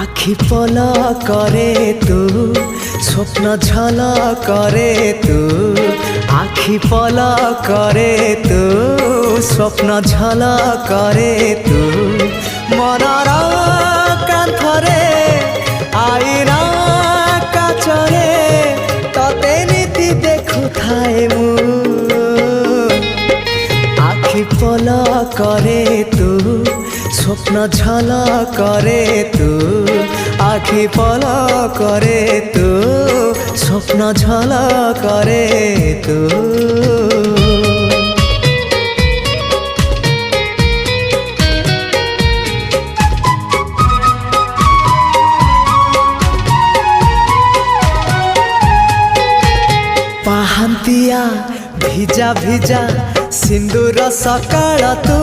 আখি পলা করে তু স্বপ্ন ঝলা করে তু আখি পলা করে তু স্বপ্ন ঝলা করে তু মনর কান্থরে আইনা কাচরে ততে নীতি দেখুথায়ে মু আখি পলা করে তু স্বপ্ন ঝলা করে তু আখি পলা করে তু স্বপ্ন ঝলা করে তু ପାହାନ୍ତିଆ ଭିଜା ଭିଜା ସିନ୍ଦୁର ସକାଳ ତୁ